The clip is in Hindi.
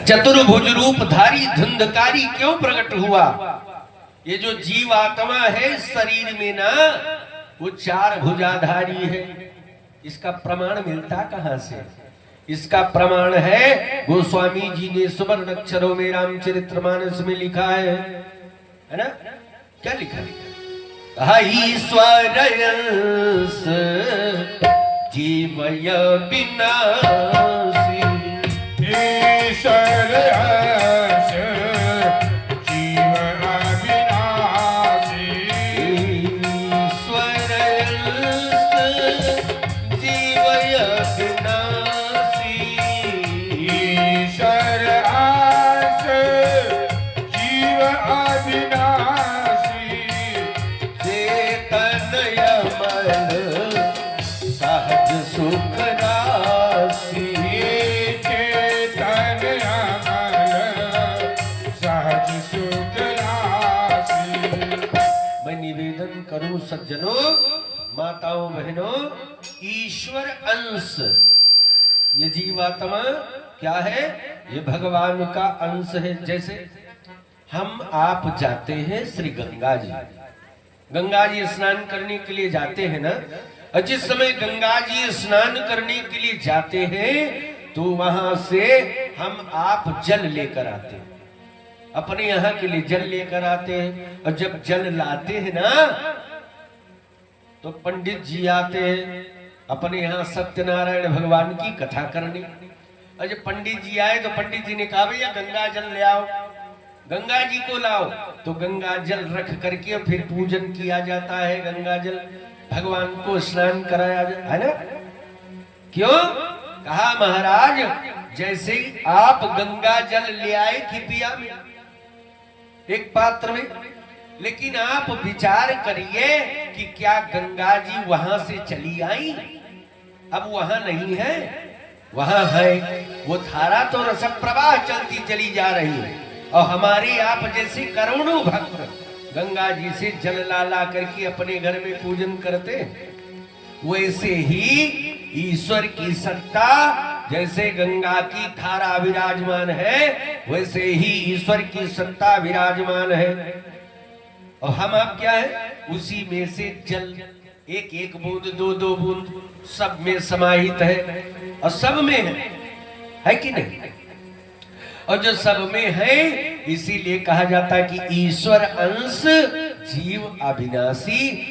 चतुर्भुज रूपधारी धुंधकारी क्यों प्रकट हुआ? ये जो जीव आत्मा है शरीर में ना, वो चार भुजाधारी है। इसका प्रमाण मिलता कहां से? इसका प्रमाण है गोस्वामी जी ने सुवर्ण अक्षरों में रामचरितमानस में लिखा है ना? क्या लिखा? कहा ईश्वर अंश जीवय विनाशी, ईश्वर अंश जीव अविनाशी, ईश्वर अंश जीवय विनाशी, ईश्वर अंश जीव अविनाशी, चेतन अमल सहज सुख राशि, चेतन अमल सहज सुख राशि। मैं निवेदन करूं सज्जनों, माताओं, बहनों, ईश्वर अंश, ये जीवात्मा क्या है? ये भगवान का अंश है। जैसे हम आप जाते हैं श्री गंगा जी स्नान करने के लिए जाते हैं ना, और जिस समय गंगा जी स्नान करने के लिए जाते हैं तो वहां से हम आप जल लेकर आते हैं, अपने यहाँ के लिए जल लेकर आते हैं। और जब जल लाते हैं ना, तो पंडित जी आते हैं अपने यहाँ सत्यनारायण भगवान की कथा करने। और जब पंडित जी आए तो पंडित जी ने कहा भैया गंगा जल ले आओ, गंगा जी को लाओ। तो गंगा जल रख करके फिर पूजन किया जाता है, गंगा जल भगवान को स्नान कराया जाता है ना। क्यों? कहा महाराज जैसे ही आप गंगा जल ले आए खिपिया में, एक पात्र में, लेकिन आप विचार करिए कि क्या गंगा जी वहां से चली आई? अब वहां नहीं है, वहां है वो धारा तो रस प्रवाह चलती चली जा रही है। और हमारे आप जैसे करोड़ों भक्त गंगा जी से जल ला ला करके अपने घर में पूजन करते, वैसे ही ईश्वर की सत्ता जैसे गंगा की धारा विराजमान है, वैसे ही ईश्वर की सत्ता विराजमान है। और हम आप क्या है? उसी में से जल एक एक बूंद, दो दो बूंद सब में समाहित है, और सब में है कि नहीं? और जो सब में है, इसीलिए कहा जाता है कि ईश्वर अंश जीव अविनाशी।